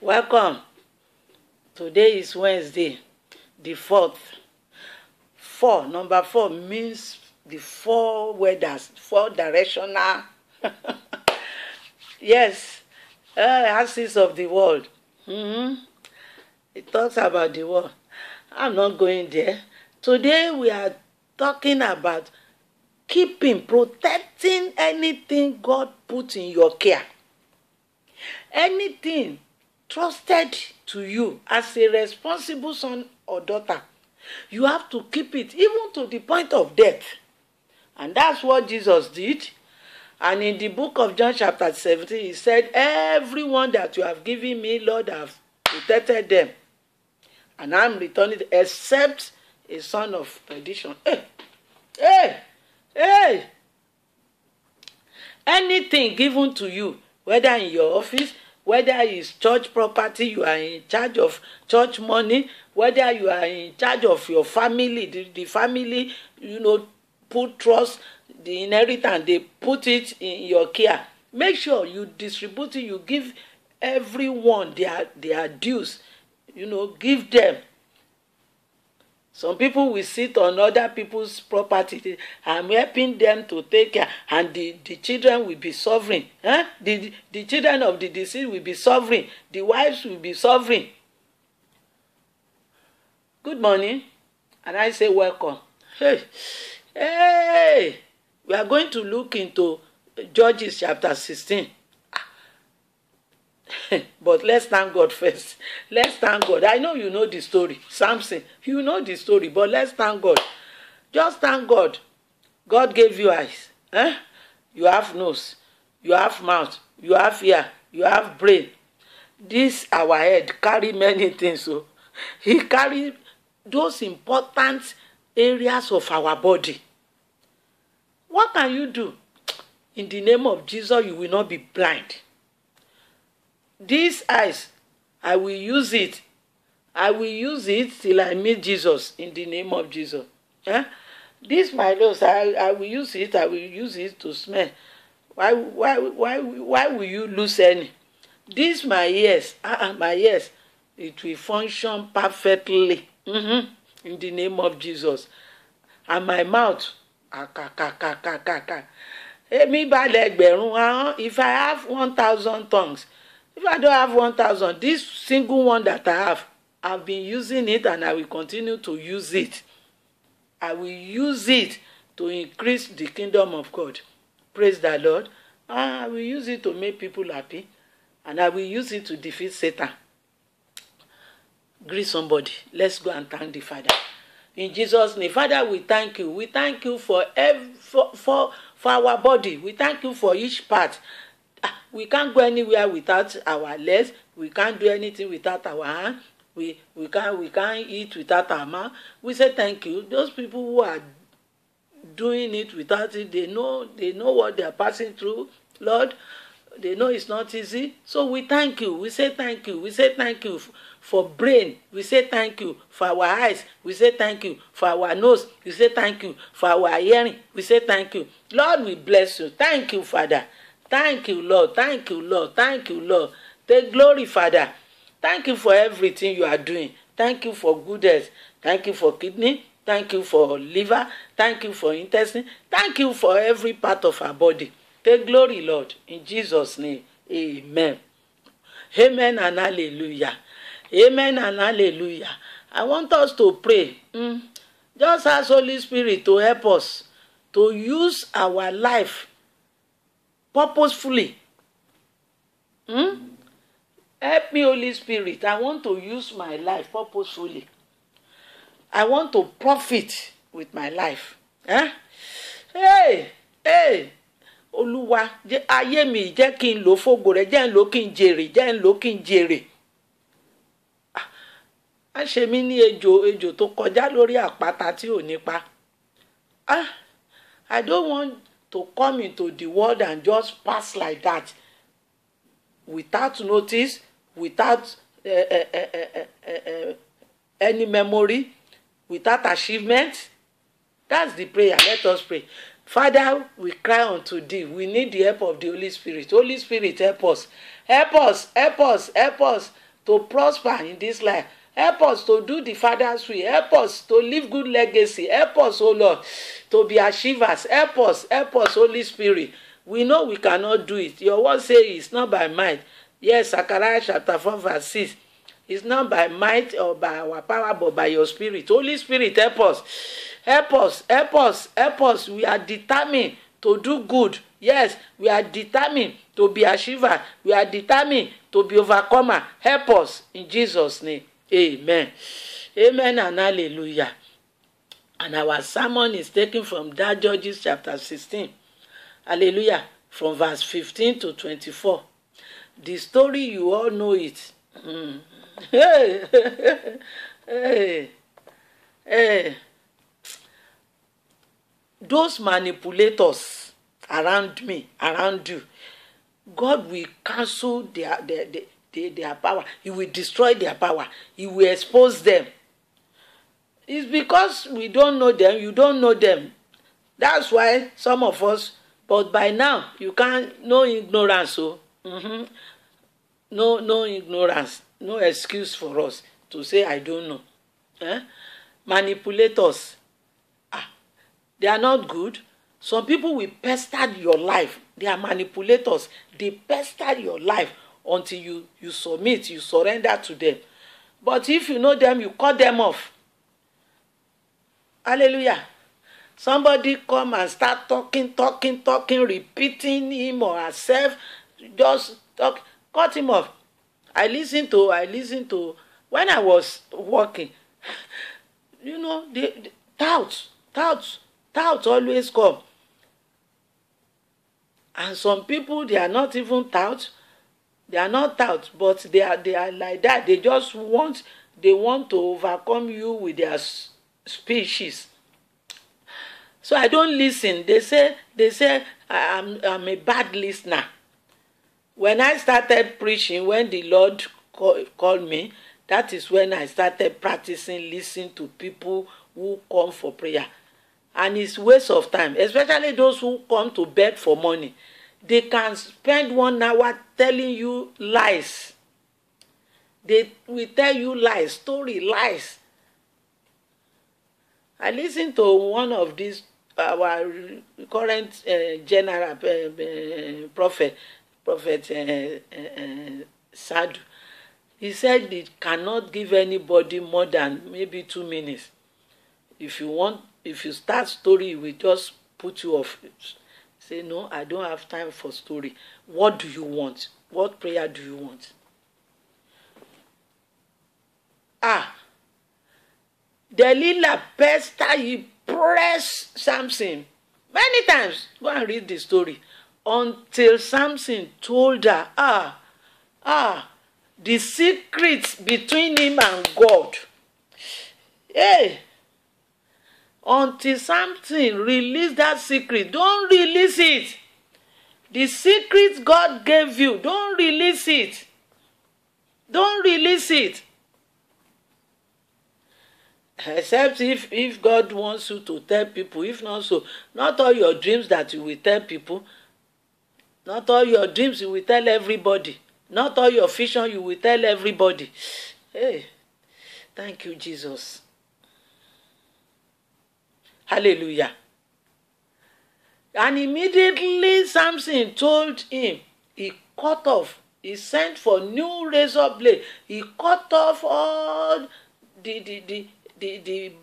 Welcome. Today is Wednesday, the 4th. Number 4 means the 4 weathers, 4 directional. Yes, axis of the world. It talks about the world. I'm not going there. Today we are talking about protecting anything God put in your care. Anything trusted to you as a responsible son or daughter, you have to keep it even to the point of death. And that's what Jesus did. And in the book of John chapter 17, he said, everyone that you have given me, Lord, I have protected them. And I'm returning except a son of perdition. Hey! Anything given to you, whether in your office, whether it's church property, you are in charge of church money, whether you are in charge of your family, the family, put trust, the inheritance, they put it in your care. Make sure you distribute it, you give everyone their dues, give them. Some people will sit on other people's property. I'm helping them to take care, and the children will be suffering. The children of the deceased will be suffering. The wives will be suffering. Good morning, and I say welcome. Hey! We are going to look into Judges chapter 16. But let's thank God first. Let's thank God. I know you know the story. Samson, you know the story, but let's thank God. Just thank God. God gave you eyes. You have nose. You have mouth. You have ear. You have brain. This, our head, carry many things. So he carry those important areas of our body. What can you do? In the name of Jesus, you will not be blind. These eyes, I will use it. I will use it till I meet Jesus in the name of Jesus. This my nose, I will use it. I will use it to smell. Why will you lose any? This my ears, my ears, it will function perfectly. In the name of Jesus. And my mouth, if I have 1,000 tongues, if I don't have 1,000, this single one that I have, I've been using it and I will continue to use it. I will use it to increase the kingdom of God. Praise the Lord. I will use it to make people happy, and I will use it to defeat Satan. Greet somebody. Let's go and thank the Father. In Jesus' name, Father, we thank you. We thank you for our body. We thank you for each part. We can't go anywhere without our legs. We can't do anything without our hand. We can't eat without our mouth. We say thank you. Those people who are doing it without it, they know what they are passing through, Lord. They know it's not easy. So we thank you. We say thank you. We say thank you for brain. We say thank you for our eyes. We say thank you for our nose. We say thank you for our hearing. We say thank you. Lord, we bless you. Thank you, Father. Thank you, Lord. Thank you, Lord. Thank you, Lord. Take glory, Father. Thank you for everything you are doing. Thank you for good health. Thank you for kidney. Thank you for liver. Thank you for intestine. Thank you for every part of our body. Take glory, Lord. In Jesus' name, amen. Amen and hallelujah. Amen and hallelujah. I want us to pray. Just ask Holy Spirit to help us to use our life purposefully. Help me, Holy Spirit. I want to use my life purposefully. I want to profit with my life. Hey! Olúwa, ayé mi jẹ́ kí n lò fógo rẹ̀, jẹ́ n lò kí n jèrè, jẹ́ n lò kí n jèrè. Á ṣe mí ní ejò tó kọjá lórí àpáta tí ò nípa. I don't want to come into the world and just pass like that without notice, without any memory, without achievement. That's the prayer. Let us pray. Father, we cry unto thee. We need the help of the Holy Spirit. Holy Spirit, help us. Help us, help us, help us. to prosper in this life. Help us to do the Father's will. Help us to leave good legacy. Help us, oh Lord, to be achievers. Help us, Holy Spirit. We know we cannot do it. Your word says it's not by might. Yes, Zechariah chapter 4 verse 6. It's not by might or by our power, but by your Spirit. Holy Spirit, help us. Help us, help us. We are determined to do good. Yes, we are determined to be achiever. We are determined to be overcomer. Help us in Jesus' name. Amen. Amen and hallelujah. And our sermon is taken from that Judges chapter 16. Hallelujah. From verse 15 to 24. The story, you all know it. Hey. Those manipulators around me, around you, God will cancel their power. He will destroy their power. He will expose them. It's because we don't know them. You don't know them. That's why some of us, but by now, you can't, no ignorance. So, no ignorance. No excuse for us to say, I don't know. Manipulators. They are not good. Some people will pester your life. They are manipulators. They pester your life until you submit, you surrender to them. But if you know them, you cut them off. Hallelujah. Somebody come and start talking, repeating him or herself. Just talk, cut him off. I listen to when I was working. The Doubts always come. And some people, they are not even doubt. They are not doubt, but they are like that. They just want to overcome you with their speeches. So I don't listen. They say I'm a bad listener. When I started preaching, when the Lord called me, that is when I started practicing listening to people who come for prayer. And it's waste of time, especially those who come to beg for money. They can spend 1 hour telling you lies. They will tell you lies, story lies. I listened to one of these, our current general prophet Sadu. He said he cannot give anybody more than maybe 2 minutes. If you start story, we just put you off. Say, no, I don't have time for story. What do you want? What prayer do you want? Delilah pester, he pressed Samson many times. Go and read the story. Until Samson told her, the secrets between him and God. Hey! Until something release that secret, don't release it. The secret God gave you, don't release it. Don't release it. Except if God wants you to tell people. If not so, not all your dreams that you will tell people. Not all your dreams you will tell everybody. Not all your vision you will tell everybody. Hey, thank you, Jesus. Hallelujah. And immediately Samson told him, he cut off. He sent for new razor blade. He cut off all the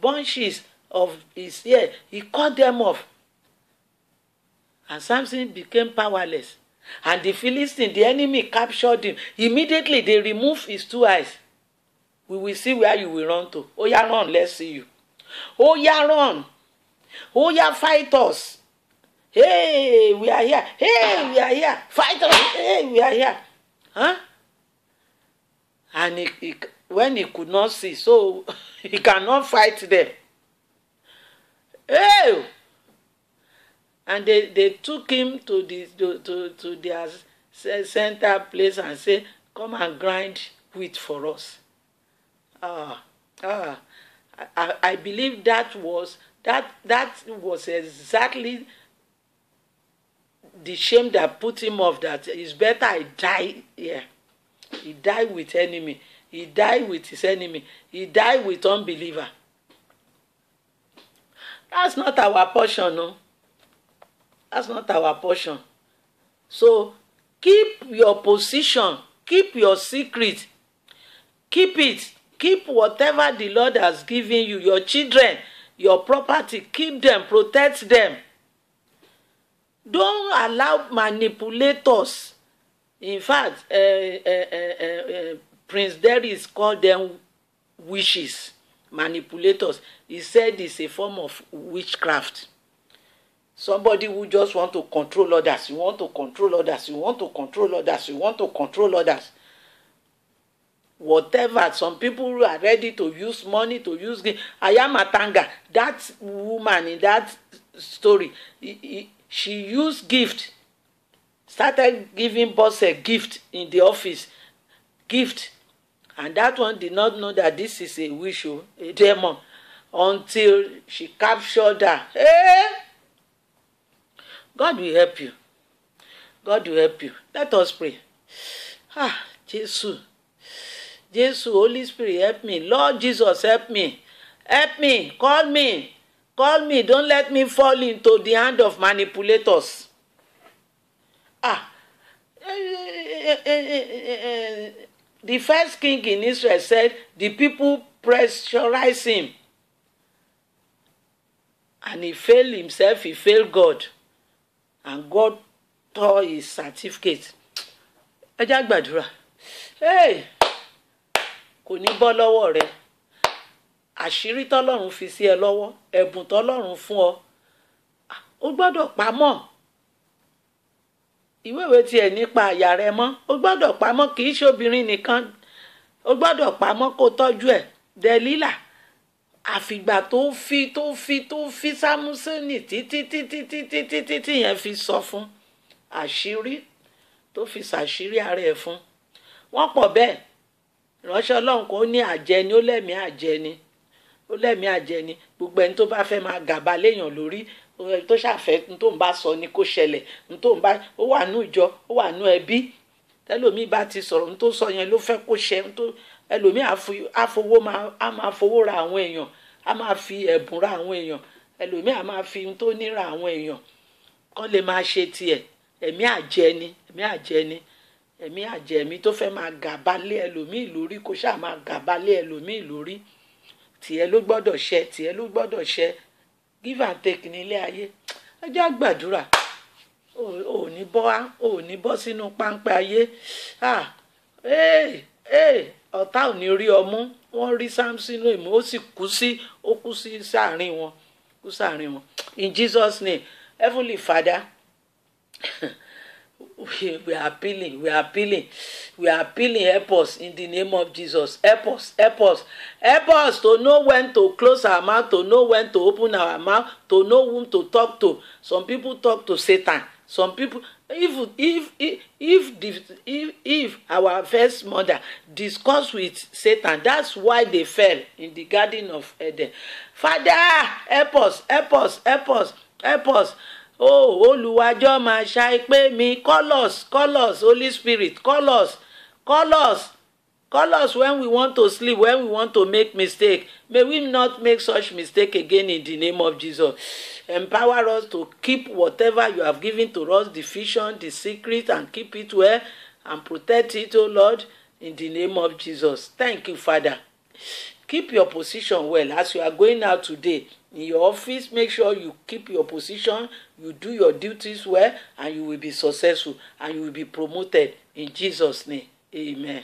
bunches of his hair. He cut them off. And Samson became powerless. And the Philistine, the enemy, captured him. Immediately they removed his 2 eyes. We will see where you will run to. Oh yeah, run, let's see you. Oh yeah, run. Oh yeah, fight us. Hey, we are here. Hey, we are here. Fight us. Hey, we are here. Huh? And when he could not see, so he cannot fight them. Hey! And they took him to their center place and said, come and grind wheat for us. I believe that was exactly the shame that put him off, that it's better I die here. He died with enemy. He died with his enemy. He died with unbeliever. That's not our portion, no. That's not our portion. So keep your position. Keep your secret. Keep it. Keep whatever the Lord has given you, your children, your property. Keep them. Protect them. Don't allow manipulators. In fact, Prince Darius called them witches, manipulators. He said it's a form of witchcraft. Somebody who just want to control others. You want to control others. You want to control others. You want to control others. Whatever. Some people are ready to use money, to use. Ayamatanga, that woman in that story, she used gift. Started giving boss a gift in the office. Gift. And that one did not know that this is a witch, a demon, until she captured her. Hey! God will help you. God will help you. Let us pray. Jesus. Jesus, Holy Spirit, help me. Lord Jesus, help me. Help me. Call me. Call me. Don't let me fall into the hand of manipulators. The first king in Israel said the people pressurized him. And he failed himself, he failed God. And God tore his certificate. Ẹ jẹ́ á gbàdúrà. Hey! Kò ní bọ́ lọ́wọ́ rẹ. Àṣírí tọ́lọ́run fi sí ẹ lọ́wọ́. Ẹ̀bùn tọ́lọ́run fún ọ. Ó gbọ́dọ̀ pamọ́. Ìwé tiẹ̀ nípa àyà rẹ mọ́. Ó gbọ́dọ̀ pamọ́, kì í ṣe obìnrin nìkan. Ó gbọ́dọ̀ pamọ́ kó tọ́jú ẹ̀. Dẹ́lílà. Àfìgbà tó fi Sámúsónì títí yẹn fi sọ fún àṣírí tó fi ṣàṣírí ara ẹ̀ fún. Wọ́n pọ̀ bẹ́ẹ̀. Ìránṣẹ́ Ọlọ́run kò ní àjẹni, ó lẹ́mìí àjẹni. Ó lẹ́mìí àjẹni. Gbogbo ẹni tó bá fẹ́ máa gàba léèyàn lórí, tó ṣàfẹ́ tó ń bá sọ ni kó ṣẹlẹ̀. Tó ń bá ó wà nú ìjọ, ó wà nú ẹbí. Tẹ́lòmíì bá ti sọ̀rọ̀ tó sọ yẹn ló fẹ́ kó ṣẹ. Ẹlòmíì á máa fowó ra àwọn èèyàn, á máa fi ẹ̀bùn ra àwọn èèyàn. Ẹlòmíì á máa fi tó ní ra àwọn èèyàn kán lè máa ṣe tiẹ̀. Ẹ̀mí àjẹni, ẹ̀mí àjẹni, ẹ̀mí àjẹmí tó fẹ́ máa gàba lé ẹlòmíì lórí, kó ṣáà máa gàba lé ẹlòmíì lórí. Tìẹ ló gbọ́dọ̀ ṣẹ, tìẹ ló gbọ́dọ̀ ṣẹ. Give and take nílé ayé. Ẹ jẹ́ á gbàdúrà. Ò ní bọ́ sínú páńpẹ́ ayé. Ọ̀tá ò ní rí ọmú. Wọ́n rí Sámsónì ìmú, ó sì kú sí sáàrin wọn. Kú sáàrin wọn. In Jesus' name, Heavenly Father, we are appealing. Help us in the name of Jesus. Help us to know when to close our mouth, to know when to open our mouth, to know whom to talk to. Some people talk to Satan. Some people, if our first mother discussed with Satan, that's why they fell in the Garden of Eden. Father, help us. Oh, Olúwàjọ́ máa ṣàìpé mi. Call us, Holy Spirit. Call us when we want to sleep, when we want to make mistake. May we not make such mistake again in the name of Jesus. Empower us to keep whatever you have given to us, the vision, the secret, and keep it well and protect it, oh Lord, in the name of Jesus. Thank you, Father. Keep your position well as you are going out today. In your office, make sure you keep your position, you do your duties well, and you will be successful and you will be promoted in Jesus' name. Amen.